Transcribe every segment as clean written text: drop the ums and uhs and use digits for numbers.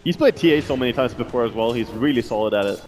He's played TA so many times before as well. He's really solid at it.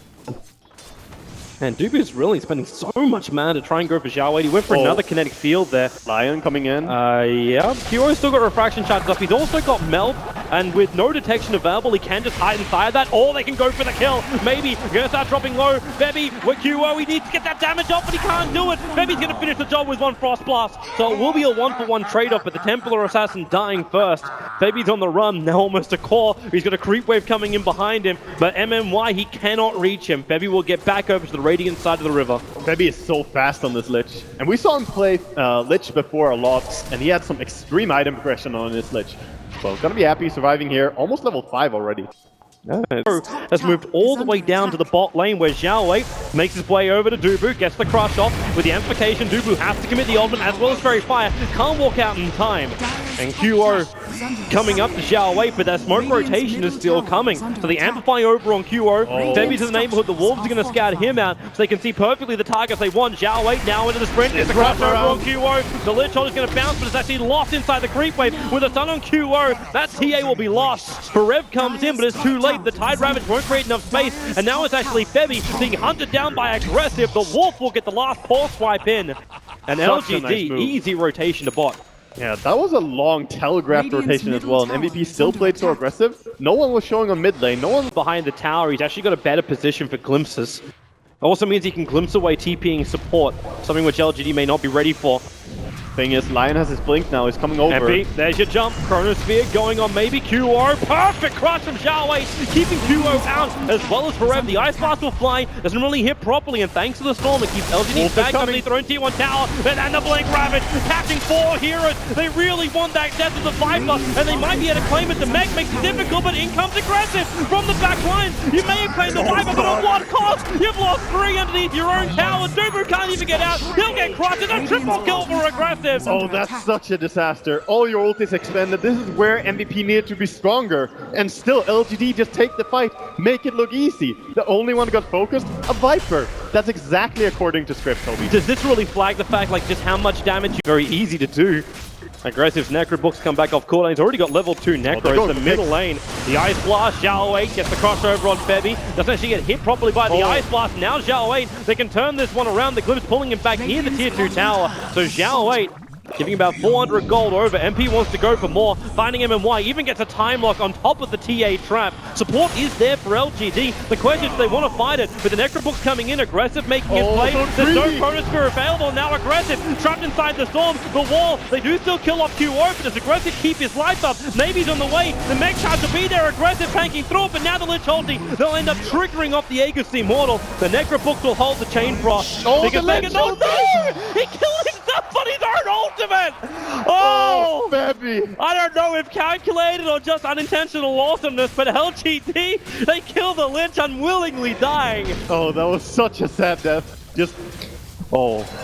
And Dubu's really spending so much mana to try and go for Xiao Wei. He went for another kinetic field there. Lion coming in. Yeah. Kyo's still got refraction charges up. He's also got melt, and with no detection available, he can just hide inside that, or they can go for the kill. Maybe gonna start dropping low. Bebby with Kyo, he needs to get that damage off, but he can't do it. Bebby's gonna finish the job with one Frost Blast. So it will be a 1-for-1 trade-off, but the Templar Assassin dying first. Bebby's on the run, now almost a core. He's got a creep wave coming in behind him, but MMY, he cannot reach him. Bebby will get back over to the Radiant side of the river. Bebby is so fast on this Lich. And we saw him play Lich before a lot, and he had some extreme item progression on his Lich. So gonna be happy surviving here. Almost level 5 already. Has moved all the way down to the bot lane where Xiao Wei makes his way over to Dubu, gets the crush off. With the amplification, Dubu has to commit the ultimate as well as Fairy Fire. Can't walk out in time. And QO coming up to Xiao Wei, but that smoke rotation is still coming. So the amplifying over on QO. Bebby to the neighborhood. The Wolves are going to scout him out so they can see perfectly the targets they want. Xiao Wei now into the sprint. Gets the crush over on QO. The Lich Hold is going to bounce, but it's actually lost inside the creep wave. With a stun on QO, that TA will be lost. Farev comes in, but it's too late. The Tide Ravage won't create enough space, and now it's actually Bebby being hunted down by Aggressive. The Wolf will get the last paw swipe in. And LGD, easy rotation to bot. Yeah, that was a long telegraphed rotation as well, and MVP still played so aggressive. No one was showing on mid lane, no one behind the tower. He's actually got a better position for glimpses. Also means he can glimpse away TPing support, something which LGD may not be ready for. Thing is, Lion has his blink now, he's coming over. MP, there's your jump. Chronosphere going on maybe QO. Perfect crush from Xiao Wei, keeping QO out as well as Forever. The Ice Blast will fly, doesn't really hit properly, and thanks to the storm, it keeps LGD back underneath their own tier 1 tower. And then the Blink Ravage, catching 4 heroes. They really want that death of the Viper, and they might be able to claim it. The mech makes it difficult, but in comes Aggressive from the back line. You may have claimed the Viper, but at what cost? You've lost 3 underneath your own tower. Dubu can't even get out. He'll get crushed. It's a triple kill for Aggressive. Oh, that's such a disaster. All your ult is expended. This is where MVP needed to be stronger. And still, LGD just take the fight. Make it look easy. The only one who got focused, a Viper. That's exactly according to script, Toby. Does this really flag the fact, like, just how much damage? Very easy to do. Aggressive's Necro books come back off cooldown. He's already got level 2 Necro in the middle lane. The Ice Blast, Xiao Wei gets the crossover on Bebby. Doesn't actually get hit properly by the Ice Blast. Now Xiao Wei, they can turn this one around. The Glimpse pulling him back near the tier 2 tower. So Xiao Wei giving about 400 gold over. MP wants to go for more. Finding MMY, even gets a time lock on top of the TA trap. Support is there for LGD. The question is if they want to fight it. With the Necrobooks coming in, Aggressive making his play. There's no Chronosphere available. Now Aggressive trapped inside the storm. The wall, they do still kill off QO, but does Aggressive keep his life up? Maybe he's on the way. The mech charge will be there. Aggressive tanking through it, but now the Lich ulti. They'll end up triggering off the Aegis Immortal. The Necrobooks will hold the Chain Frost. Oh, they can take it. No! He killed himself on his own ultimate! Oh, Bebby! I don't know if calculated or just unintentional awesomeness, but LGD, they kill the Lich unwillingly dying. Oh, that was such a sad death. Just,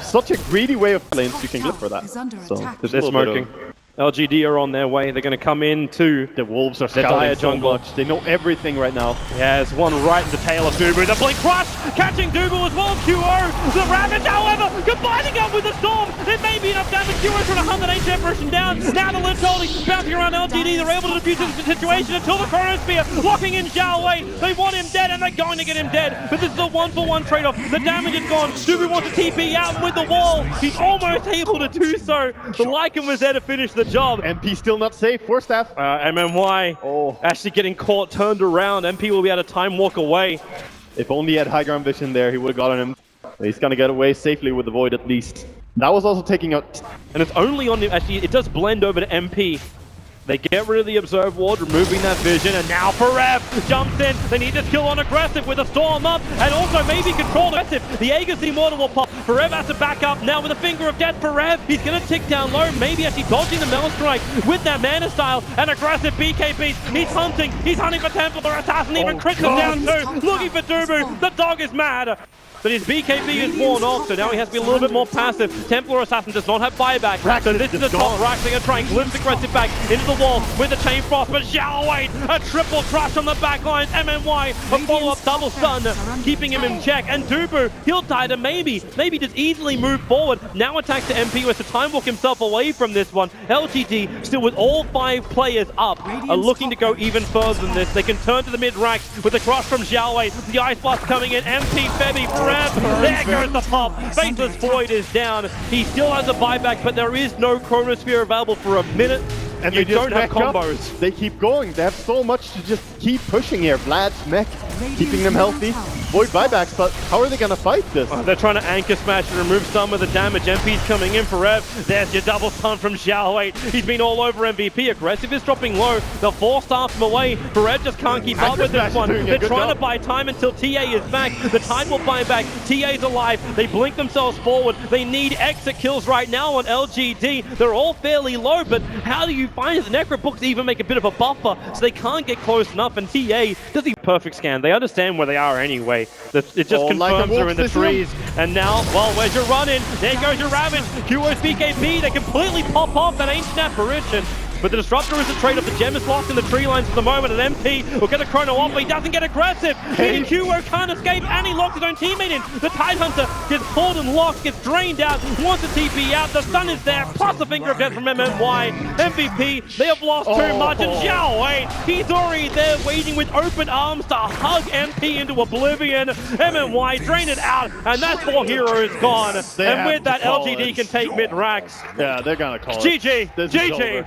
such a greedy way of playing. You can clip for that. So, they're smoking. LGD are on their way. They're going to come in too. The Wolves are scouting so much. They know everything right now. Yeah, there's one right in the tail of Dubu. The Blink Crush catching Dubu as well. QO, the Ravage, however, combining up with the Storm. It may be enough damage. QO trying to hunt that HF version down. Now the Lich holding, bouncing around LGD. They're able to defuse the situation until the Chronosphere locking in Xiao Wei. They want him dead, and they're going to get him dead. But this is a 1-for-1 trade-off. The damage is gone. Dubu wants to TP out with the wall. He's almost able to do so. The Lycan was there to finish the job. MP still not safe. 4 staff. MMY actually getting caught, turned around. MP will be able to time walk away. If only he had high ground vision there, he would have gotten him. He's gonna get away safely with the Void at least. That was also taking out. And it's only on the. Actually, it does blend over to MP. They get rid of the Observe Ward, removing that vision, and now Forev jumps in. They need to kill on Aggressive with a Storm up, and also maybe control Aggressive. The Aegis Immortal will pop. Forev has to back up now with a Finger of Death. Forev, he's going to tick down low, maybe actually dodging the Mel Strike with that Mana Style, and Aggressive BKBs. He's hunting for Templar Assassin, even crits him down too. Looking for Dubu, the dog is mad. But his BKB is worn off, so now he has to be a little bit more passive. Templar Assassin does not have buyback, so this is the top rack. They're going to try and glimpse Aggressive back into the the wall with the chain frost, but Xiao Wei, a triple crush on the back line. MNY, a follow-up double stun, keeping him in check. And Dubu, he'll die to maybe just easily move forward. Now attacks to MP with to time walk himself away from this one. LGD still with all 5 players up, are looking to go even further than this. They can turn to the mid racks with the cross from Xiao Wei. The Ice Blast coming in. MP, Febby, Rev. There goes the pop. Faithless Void is down. He still has a buyback, but there is no Chronosphere available for a minute. And you they just don't have combos. They keep going. They have so much to just keep pushing here. Vlad's mech, keeping them healthy. Void buybacks, but how are they going to fight this? They're trying to anchor smash and remove some of the damage. MP's coming in for Rev. There's your double stun from Xiao Wei. He's been all over MVP. Aggressive is dropping low. They'll force staff him away. Rev just can't keep up with this one. They're trying to buy time until TA is back. The Tide will buy back. TA's alive. They blink themselves forward. They need exit kills right now on LGD. They're all fairly low, but how do you find it? The Necrobooks even make a bit of a buffer, so they can't get close enough, and TA does the perfect scan. They understand where they are anyway. It just confirms they're in the trees. And now, well, where's your run-in? There goes your Ravage. QO's BKB, they completely pop off that ancient apparition. But the Disruptor is a trade-off. The gem is locked in the tree lines at the moment, and MP will get a chrono off, but he doesn't get aggressive. Meaning QO can't escape, and he locks his own teammate in. The Tidehunter gets pulled and locked, gets drained out, wants to TP out. The stun is there, plus the finger of death from MNY. MVP, they have lost too much, and Xiao Wei, he's already there waiting with open arms to hug MP into oblivion. MNY drain it out, and that's 4 heroes gone. And with that, LGD can take mid-racks. Yeah, they're gonna call GG, it. GG.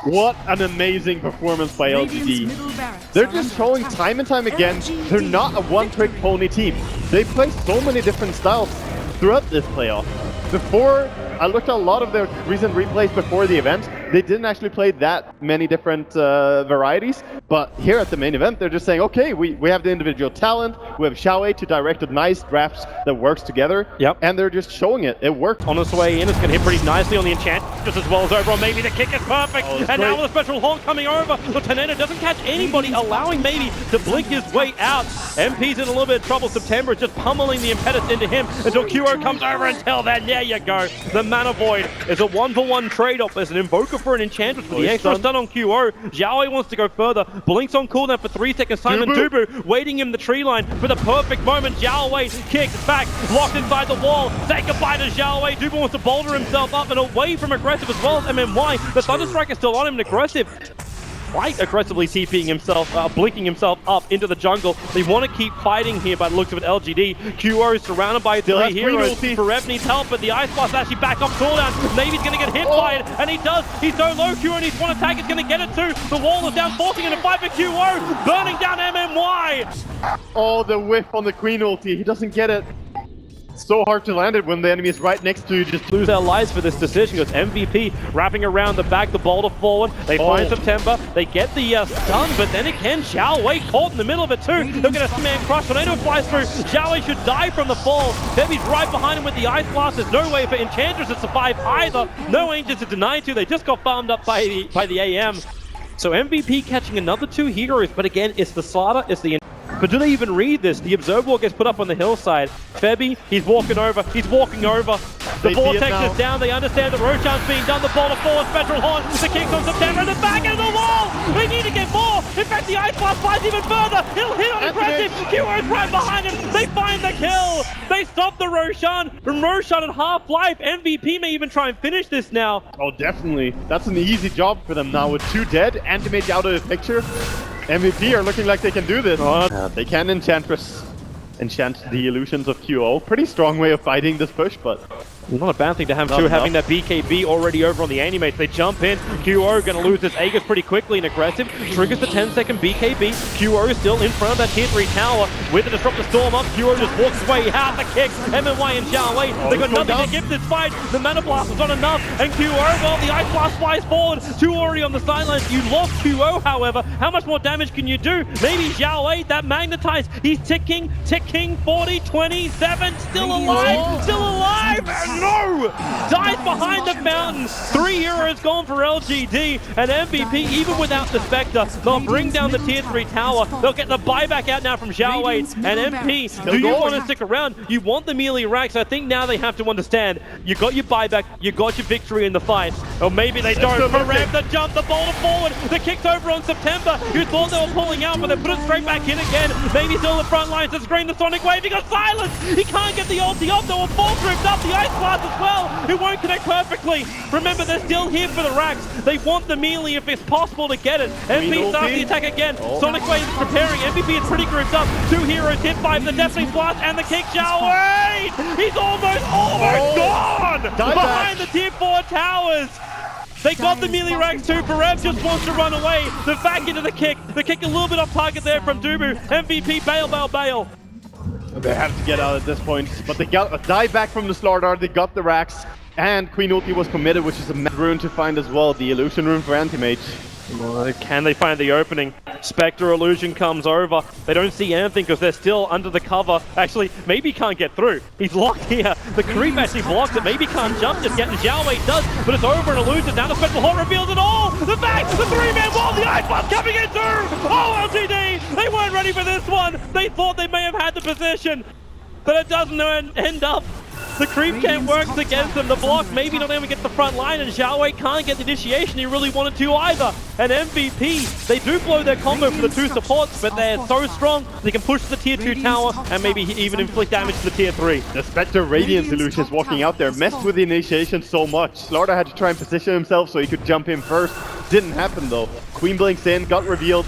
What an amazing performance by LGD. They're just showing time and time again they're not a one-trick pony team. They play so many different styles throughout this playoff. Before, I looked at a lot of their recent replays before the event. They didn't actually play that many different varieties, but here at the main event, they're just saying, okay, we have the individual talent, we have Xiao Wei to direct a nice drafts that works together, and they're just showing it. It worked. On its way in, it's going to hit pretty nicely on the enchant, just as well as overall. Maybe the kick is perfect, and now with a special honk coming over, the Tornado doesn't catch anybody, allowing maybe to blink his way out. MP's in a little bit of trouble. September is just pummeling the Impetus into him until QO comes over. Until then, there you go. The Mana Void is a 1-for-1 trade-off. There's an Invoker for an Enchantress with the extra stun on QO. Xiao Wei wants to go further. Blinks on cooldown for 3 seconds. Simon Dubu waiting in the tree line for the perfect moment. Xiao Wei kicks back, locked inside the wall. Say goodbye to Xiao Wei. Dubu wants to boulder himself up and away from aggressive as well as MNY. The Thunderstrike is still on him and aggressive. Quite aggressively TPing himself, blinking himself up into the jungle. They want to keep fighting here by the looks of it. LGD. QO is surrounded by 3 heroes. Rev needs help, but the Ice Blast actually back off cooldown. Maybe he's going to get hit by it, and he does. He's so low. QO needs one attack. He's going to get it too. The wall is down, forcing in a fight for QO. Burning down MNY. Oh, the whiff on the Queen ulti. He doesn't get it. So hard to land it when the enemy is right next to you. Just lose their lives for this decision because MVP wrapping around the back, the boulder forward. They find September. They get the stun, but then again, Xiao Wei caught in the middle of it too. They'll get a man crush. Tornado flies through. Xiao Wei should die from the fall. Debbie's right behind him with the Ice Blast. There's no way for Enchantress to survive either. No Angels to deny to. They just got farmed up by the AM. So MVP catching another 2 heroes, but again, it's the Slaughter, it's the... But do they even read this? The Observer Wall gets put up on the hillside. Febby, he's walking over. The Vortex is down. They understand that Roshan's being done. The boulder forward, special horn. The kicks on September and the back end of the wall. They need to get more. In fact, the Ice Blast flies even further. He'll hit on aggressive. QO's right behind him. They find the kill. They stop the Roshan. From Roshan at half-life, MVP may even try and finish this now. Oh, definitely. That's an easy job for them now with 2 dead and to make out of the picture. MVP are looking like they can do this. They can enchant the illusions of QO. Pretty strong way of fighting this push, but not a bad thing to have too, having that BKB already over on the animates. They jump in. QO going to lose his Aegis pretty quickly and aggressive. Triggers the 10-second BKB. QO is still in front of that tier 3 tower with the Disruptor Storm up. QO just walks his way out the kicks. MNY and Xiao Wei, they've got nothing to give this fight. The Mana Blast was not enough. And QO, well, the Ice Blast flies forward. 2 already on the sidelines. You lost QO, however. How much more damage can you do? Maybe Xiao Wei, that magnetized. He's ticking. 40, 27, still alive. no! Dies behind the mountain. 3 heroes gone for LGD, and MVP, even without the Spectre, they'll bring down the tier 3 tower. They'll get the buyback out now from Xiao Wei and MP. Do you want to stick around? You want the melee racks. I think now they have to understand. You got your buyback, you got your victory in the fight. Or maybe they don't. Forev, the jump, the boulder forward, the kick's over on September. You thought they were pulling out, but they put it straight back in again. Maybe still the front lines to screen the Sonic Wave. He got silenced. He can't get the ulti off. They were full grouped up. The Ice Blast as well. It won't connect perfectly. Remember, they're still here for the racks. They want the melee if it's possible to get it. MP starts the attack again. Sonic Wave is preparing. MVP is pretty grouped up. 2 heroes hit by the Deafening Blast and the kick. Xiao Wei! He's almost gone! Behind the tier 4 towers. They got the melee racks too. Forev just wants to run away. The back into the kick. The kick a little bit off target there from Dubu. MVP, bail, bail, bail. They have to get out at this point, but they got a dive back from the Slardar. They got the racks, and Queen Ulti was committed, which is a mad rune to find as well. The illusion rune for Anti-Mage. Well, can they find the opening? Spectre Illusion comes over. They don't see anything because they're still under the cover. Actually, maybe can't get through. He's locked here. The creep actually blocks it. Maybe can't jump just yet. Xiao Wei does, but it's over an illusion. Now the Spectral Horde reveals it all. The back, the 3-man wall, the Ice Blast coming in through. Oh, LGD! They weren't ready for this one. They thought they may have had the position, but it doesn't end up. The creep camp works against them. The block maybe not even get the front line, and Xiao Wei can't get the initiation he really wanted to either. And MVP, they do blow their combo for the 2 supports, but they're so strong they can push the tier 2 tower and maybe even inflict damage to the tier 3. The Spectre Radiance Illusion is walking out there, messed with the initiation so much. Slardar had to try and position himself so he could jump in first. Didn't happen though. Queen blinks in, got revealed.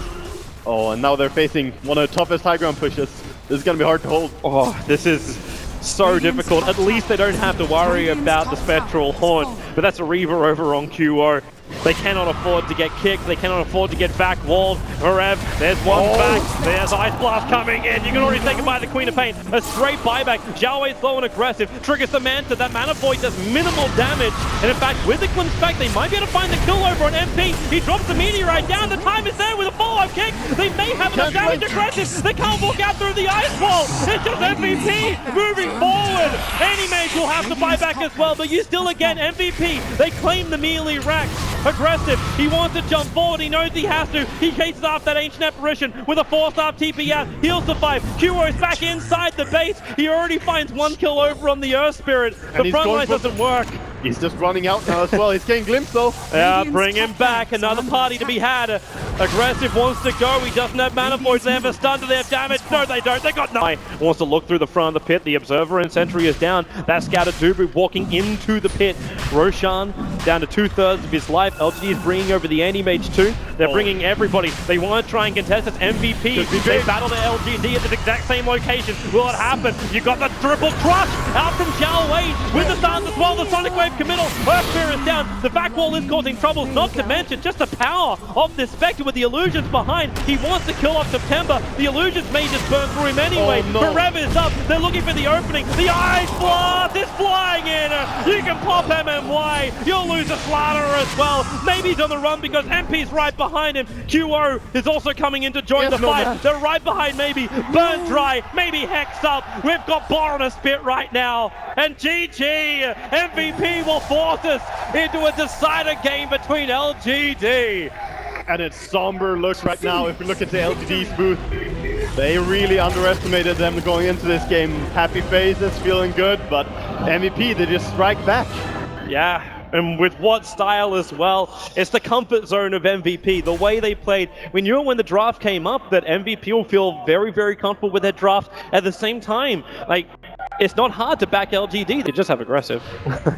Oh, and now they're facing one of the toughest high ground pushes. This is gonna be hard to hold. Oh, this is so difficult. At least they don't have to worry about the Spectral Horde, but that's a Reaver over on QO. They cannot afford to get kicked. They cannot afford to get back walled. Forev, there's one back. There's Ice Blast coming in. You can already say goodbye to the Queen of Pain. A straight buyback. Xiao Wei slow and aggressive. Triggers the Manta. That Mana Void does minimal damage. And in fact, with the Glimpse back, they might be able to find the kill over on MP. He drops the meteorite down. The time is there with a follow-up kick. They may have enough damage aggressive. They can't walk out through the ice wall. It's just MVP moving forward. Anti-Mage will have to buy back as well, but you still again MVP. They claim the melee racks. Aggressive, he wants to jump forward, he knows he has to. He chases after that Ancient Apparition with a 4-star TP out. He'll survive. QO's back inside the base. He already finds 1 kill over on the Earth Spirit. The front line doesn't work. He's just running out now as well. He's getting glimpsed though. Yeah, bring him back. Another party to be had. Aggressive wants to go. He doesn't have mana voids. They have a stun to their damage. No, they don't. They got no. Wants to look through the front of the pit. The Observer and Sentry is down. That scouted Dubu walking into the pit. Roshan down to 2/3 of his life. LGD is bringing over the Anti-Mage too. They're bringing everybody. They want to try and contest this. MVP. They battle the LGD at the exact same location. Will it happen? You got the triple crush out from Xiao Wei with the stance as well. The Sonic Wave committal. Earth Spirit is down. The back wall is causing troubles. Not to mention just the power of this Spectre with the illusions behind. He wants to kill off September. The illusions may just burn through him anyway. Forev is up. They're looking for the opening. The Ice Blast is flying in. You can pop MMY. You'll lose a Slaughter as well. Maybe he's on the run because MP's right behind him. QO is also coming in to join the fight. They're right behind maybe. Burn Dry. Maybe Hex up. We've got Bar on a spit right now. And GG. MVP will force us into a decider game between LGD. And it's somber looks right now if we look at the LGD's booth. They really underestimated them going into this game. Happy faces, feeling good, but MVP, they just strike back. Yeah. And with what style as well. It's the comfort zone of MVP. The way they played. We knew when the draft came up that MVP will feel very, very comfortable with their draft. At the same time, like, it's not hard to back LGD. They just have aggressive.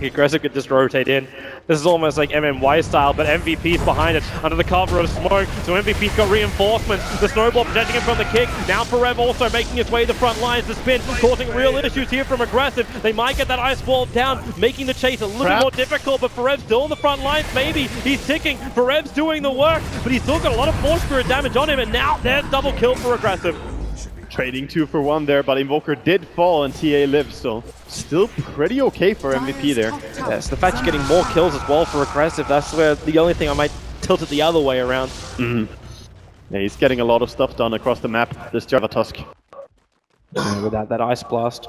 Aggressive could just rotate in. This is almost like MMY style, but MVP's behind it under the cover of smoke. So MVP's got reinforcements. The snowball protecting him from the kick. Now Forev also making his way to the front lines. The spin causing real issues here from aggressive. They might get that ice wall down, making the chase a little more difficult, but Forev's still on the front lines. Maybe he's ticking. Forev's doing the work, but he's still got a lot of Force Spirit damage on him, and now there's double kill for aggressive. Trading 2 for 1 there, but INVOKER did fall and TA lives, so still pretty okay for MVP there. Yes, the fact you're getting more kills as well for aggressive, that's where the only thing I might tilt it the other way around. Yeah, he's getting a lot of stuff done across the map, this Java Tusk. Without that Ice Blast.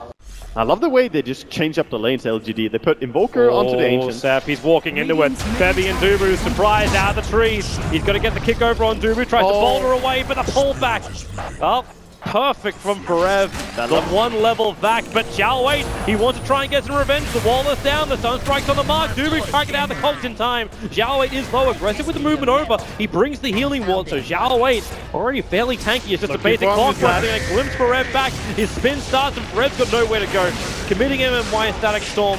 I love the way they just change up the lanes, LGD. They put INVOKER onto the Ancient. Sep, he's walking into it. Febby and Dubu, surprise out of the trees. He's got to get the kick over on Dubu, tries to boulder away, but the pullback. Oh, perfect from Forev. The one level back, but Xiao Wei, he wants to try and get some revenge. The wall is down, the Sunstrike's on the mark. Dubu trying to get out the Colt in time. Xiao Wei is low, aggressive with the movement over. He brings the healing ward, so Xiao Wei already fairly tanky. It's just a basic clock and a glimpse Forev back. His spin starts and Forev's got nowhere to go. Committing MMY Static Storm.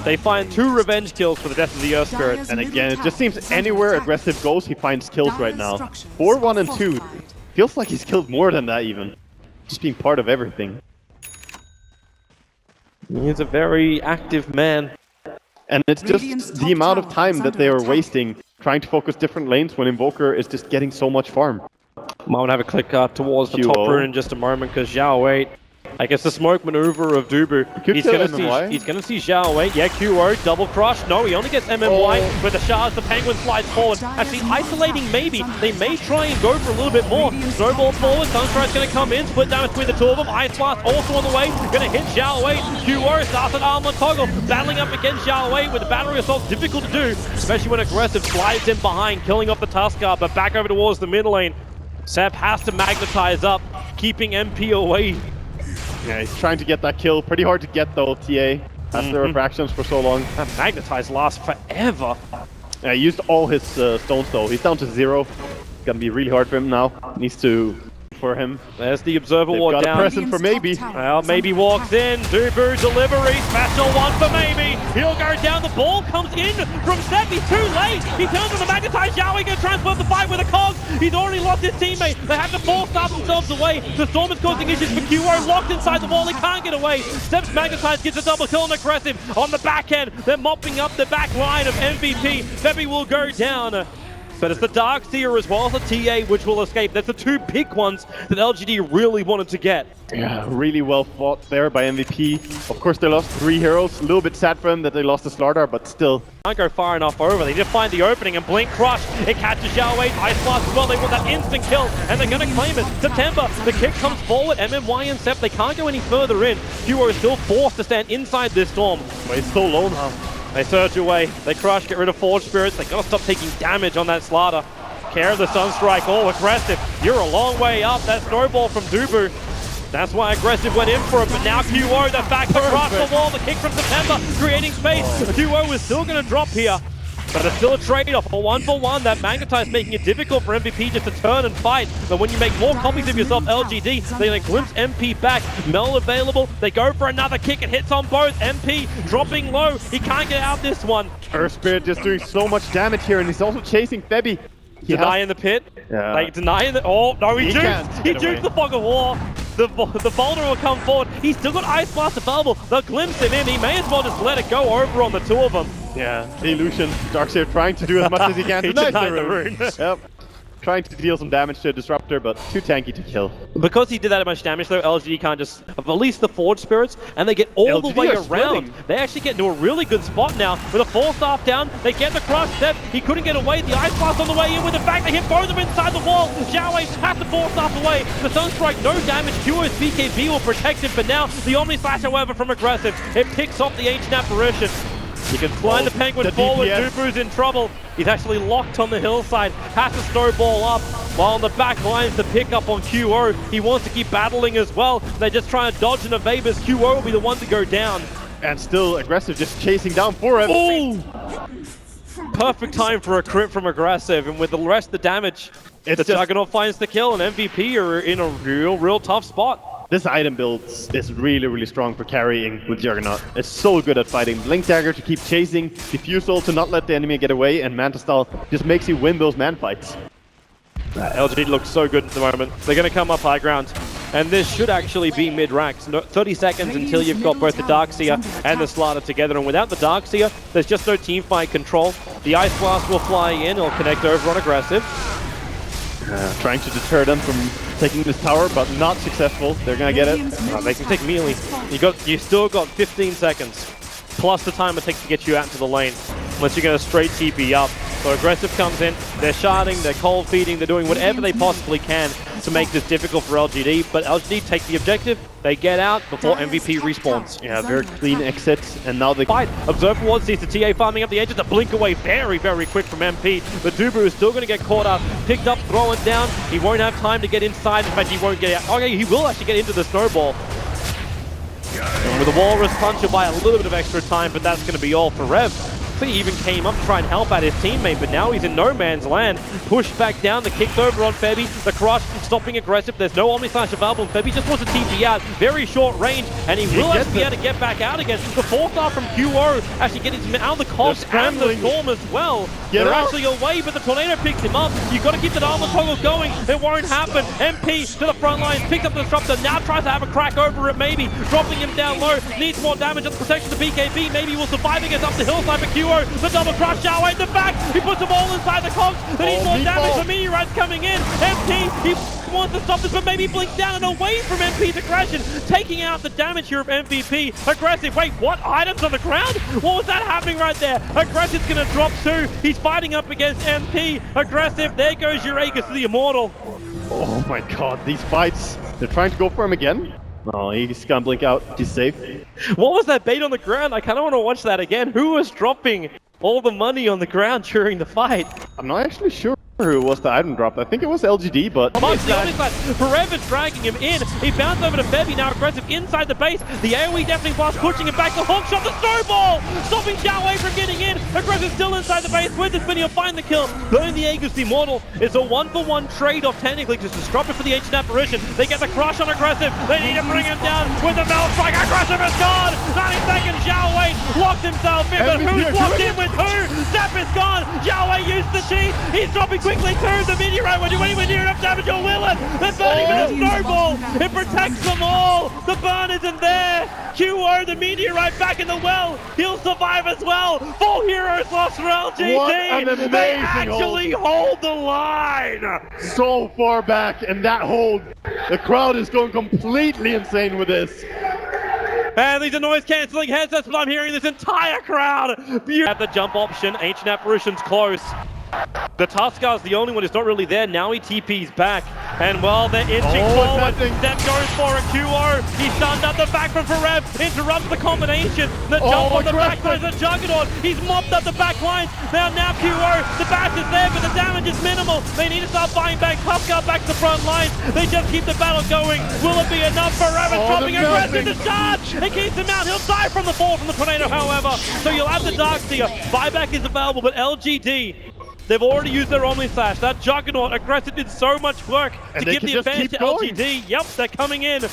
They find 2 revenge kills for the death of the Earth Spirit. And again, it just seems anywhere aggressive goes, he finds kills right now. 4, 1, and 2. Feels like he's killed more than that even. Just being part of everything. He's a very active man. And it's just the amount of time that they are wasting trying to focus different lanes when INVOKER is just getting so much farm. I'm going to have a click towards the top rune in just a moment because Xiao Wei, I guess the smoke maneuver of Dubu. He's going to see Xiao Wei. Yeah, QO, double crush. No, he only gets MMY with the shards. The Penguin slides forward. Actually, isolating maybe. They may try and go for a little bit more. Snowball forward. Sunstrike's going to come in. Split damage between the 2 of them. Ice Blast also on the way. Going to hit Xiao Wei. QO starts an armor toggle. Battling up against Xiao Wei with the battery assault. Difficult to do, especially when aggressive slides in behind, killing off the Tuskar, but back over towards the mid lane. Sep has to magnetize up, keeping MP away. Yeah, he's trying to get that kill. Pretty hard to get though, TA. After refractions for so long. That magnetize lasts forever. Yeah, he used all his stones though. He's down to 0. It's gonna be really hard for him now. Needs to for him. There's the observer ward got down. A present for Maybe. Well, Maybe walks in. Dubu delivery. Special one for Maybe. He'll go down. The ball comes in from Sep. He's too late. He turns on the magnetized Xiao Wei, going to transfer the fight with a cog. He's already lost his teammate. They have to force start themselves away. The storm is causing issues for QO. Locked inside the wall. He can't get away. Sep's magnetized gets a double kill and aggressive. On the back end, they're mopping up the back line of MVP. Febby will go down. But it's the Darkseer as well as the TA which will escape. That's the 2 big ones that LGD really wanted to get. Yeah, really well fought there by MVP. Of course, they lost 3 heroes. A little bit sad for them that they lost the Slardar, but still. Can't go far enough over. They just find the opening and Blink Crush. It catches Xiao Wei. Ice Blast as well. They want that instant kill and they're going to claim it. September, the kick comes forward. MMY and Sep, they can't go any further in. QO is still forced to stand inside this storm. But he's so low now. They surge away, they crush, get rid of Forge Spirits, they gotta stop taking damage on that Slardar. Care of the Sunstrike, all aggressive. You're a long way up, that snowball from Dubu. That's why aggressive went in for it, but now QO, they're back to cross the wall, the kick from September, creating space. QO is still gonna drop here. But it's still a trade-off for 1-for-1. That magnetize making it difficult for MVP just to turn and fight. But when you make more copies of yourself, LGD, they're going to glimpse MP back. Mel available. They go for another kick. It hits on both. MP dropping low. He can't get out this one. Earth Spirit just doing so much damage here, and he's also chasing Febby. Denying the pit. Yeah. Like denying the. Oh no, he jukes. He jukes the fog of war. The boulder will come forward. He's still got Ice Blast available. They'll glimpse him in. He may as well just let it go over on the 2 of them. Yeah, the illusion. Darkseer trying to do as much as he can. He denied the rune. Yep. Trying to deal some damage to a Disruptor, but too tanky to kill. Because he did that much damage though, LGD can't just release the Forge Spirits, and they get all the way around. They actually get into a really good spot now. With a 4-staff down, they get the crush. Sep, he couldn't get away. The Ice Blast on the way in with the fact they hit both of them inside the wall. Xiao Wei has to 4-staff away. The Sunstrike, no damage. QO's BKB will protect him, but now the Omni Slash, however, from aggressive, it picks off the Ancient Apparition. You can slide the Penguin forward, Dubu's in trouble. He's actually locked on the hillside, has to snowball up, while on the back lines to pick up on QO. He wants to keep battling as well. They're just trying to dodge and evade, but QO will be the one to go down. And still aggressive, just chasing down for him. Oh! Perfect time for a crit from aggressive, and with the rest of the damage, the Juggernaut finds the kill, and MVP are in a real tough spot. This item build is really strong for carrying with Juggernaut. It's so good at fighting. Blink Dagger to keep chasing, Diffusal to not let the enemy get away, and Manta Style just makes you win those man fights. LGD looks so good at the moment. They're going to come up high ground. And this should actually be mid-ranks. 30 seconds until you've got both the Darkseer and the Slardar together. And without the Darkseer, there's just no teamfight control. The Ice Blast will fly in. It'll connect over on aggressive. Trying to deter them from taking this tower, but not successful. They're gonna get it. They can take melee. You still got 15 seconds, plus the time it takes to get you out into the lane, unless you're gonna straight TP up. So aggressive comes in, they're sharding, they're cold feeding, they're doing whatever they possibly can to make this difficult for LGD, but LGD take the objective, they get out before MVP respawns. Yeah, very clean exits, and now they Fight. Observer Ward sees the TA farming up the edges, a blink away very, very quick from MP. But Dubu is still going to get caught up, picked up, thrown down. He won't have time to get inside. In fact, he won't get out. Okay, he will actually get into the snowball. And with the Walrus Punch, he'll buy a little bit of extra time, but that's going to be all for Rev. I think he even came up to try and help out his teammate, but now he's in no man's land. Pushed back down, the kicked over on Febby, the crush, stopping aggressive. There's no Omni Slash available, and Febby just wants to TP out. Very short range, and he will actually be able to get back out again. The 4-star from QO actually getting him out of the cogs and the storm as well. They're actually away, but the tornado picks him up. You've got to keep that armor toggle going. It won't happen. MP to the front lines, picks up the disruptor, now tries to have a crack over it, maybe. Dropping him down low, needs more damage at the protection of the BKB. Maybe will survive against up the hillside for QO. The double crush, Xiaowei in the back. He puts them all inside the cogs. They need more damage. The meteorites coming in. MP, he wants to stop this, but maybe blinks down and away from MP's aggression. Taking out the damage here of MVP. Aggressive. Wait, what? Items on the ground? What was that happening right there? Aggressive's going to drop too. He's fighting up against MP. Aggressive. There goes Uragas, the Immortal. Oh my god, these fights. They're trying to go for him again. Oh, he's gonna blink out. He's safe. What was that bait on the ground? I kind of want to watch that again. Who was dropping all the money on the ground during the fight? I'm not actually sure who was the item drop. I think it was LGD, but... Forever dragging him in. He bounced over to Febby, now aggressive inside the base. The AoE definitely blast, pushing him back. The hook shot, the snowball! Stopping Xiaowei from getting in. Aggressive still inside the base. With the spin, he'll find the kill. Burning the Aegis, the Immortal. It's a 1-for-1 trade-off, technically, just disrupted for the Ancient Apparition. They get the crush on Aggressive. They need to bring him down with the Metal Strike. Aggressive is gone! 90 seconds, Xiaowei locked himself in, but who's locked in with who? Zap is gone! Xiaowei used the cheat. He's dropping quickly too. The meteorite, when you're anywhere near enough damage, you'll will it. They're burning with a snowball. It protects them all. The burn isn't there. QO, the meteorite back in the well. He'll survive as well. 4 heroes lost for LGD. What an amazing they actually hold the line. So far back, and that hold. The crowd is going completely insane with this. And these are noise-cancelling headsets, but I'm hearing this entire crowd. At the jump option, Ancient Apparition's close. The Tuskar's the only one who's not really there. Now he TP's back. And well, they're inching forward. Step goes for a QO. He's stunned up the back from Forev. Interrupts the combination. The jump on the back line is a Juggernaut. He's mopped up the back lines. Now QO. The bash is there, but the damage is minimal. They need to start buying back. Tuskar back to the front lines. They just keep the battle going. Will it be enough? Forever dropping aggressive to charge. It keeps him out. He'll die from the fall from the tornado, however. So you'll have the Darkseer. Buyback is available, but LGD, they've already used their Omni Slash. That Juggernaut Aggressive did so much work to give the advantage to LGD. Yep, they're coming in. The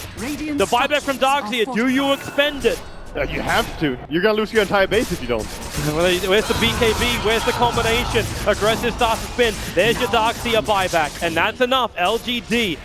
buyback from Darkseer, do you expend it? You have to. You're gonna lose your entire base if you don't. Where's the BKB? Where's the combination? Aggressive starts to spin. There's your Darkseer buyback. And that's enough. LGD,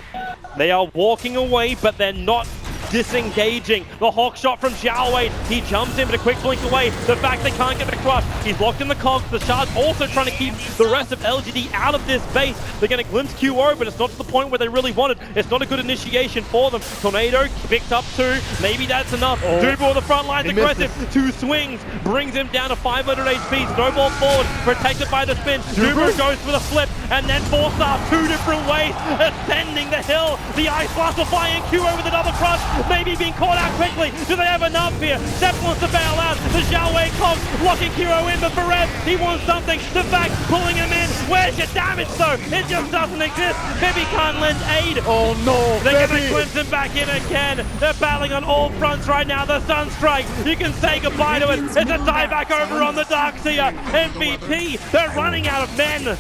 they are walking away, but they're not disengaging. The hawk shot from Xiaowei. He jumps in, but a quick blink away. The fact they can't get the crush. He's locked in the cogs. The shard's also trying to keep the rest of LGD out of this base. They're going to glimpse QO, but it's not to the point where they really wanted. It's not a good initiation for them. Tornado picked up 2. Maybe that's enough. Dubu on the front lines, aggressive. 2 swings. Brings him down to 500 HP. Snowball forward. Protected by the spin. Dubu goes for the flip. And then 4-star 2 different ways. Ascending the hill. The Ice Blast will fly in. QO with a double crush. Maybe being caught out quickly. Do they have enough here? Step wants to bail out. The Xiaowei comes, locking QO in, but Forev, he wants something. The fact pulling him in. Where's your damage though? It just doesn't exist. Febby can't lend aid. Oh no, they're going to glimpse him back in again. They're battling on all fronts right now. The Sunstrike, you can say goodbye to it. It's a dieback over on the Darkseer. MVP, they're running out of men.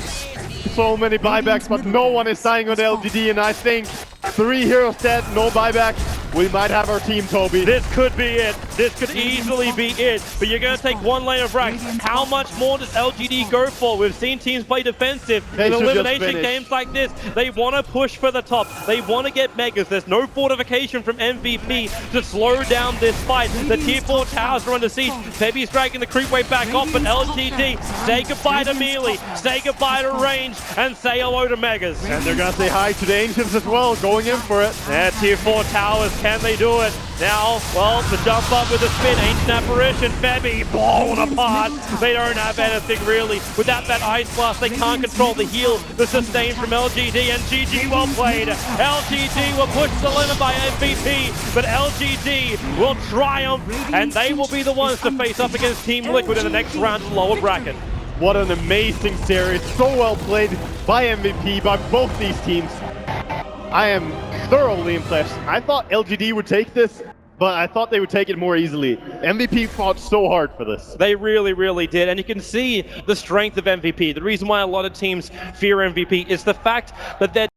So many buybacks, but no one is dying on LGD, and I think 3 heroes dead, no buyback. We might have our team, Toby. This could be it. This could easily be it. But you're going to take 1 lane of racks. How much more does LGD go for? We've seen teams play defensive in elimination games like this. They want to push for the top. They want to get megas. There's no fortification from MVP to slow down this fight. The tier 4 towers are under siege. Febby's dragging the creep wave back off, but LGD say goodbye to melee, say goodbye to range, and say hello to megas. And they're going to say hi to the Ancients as well, going in for it. Yeah, tier 4 towers, can they do it? Now, well, the jump up with a spin, Ancient Apparition, Febby blown apart. They don't have anything really. Without that Ice Blast, they can't control the heal, the sustain from LGD, and GG well played. LGD will push the limit by MVP, but LGD will triumph, and they will be the ones to face up against Team Liquid in the next round of the lower bracket. What an amazing series, so well played by MVP, by both these teams. I am thoroughly impressed. I thought LGD would take this, but I thought they would take it more easily. MVP fought so hard for this. They really, really did, and you can see the strength of MVP. The reason why a lot of teams fear MVP is the fact that they're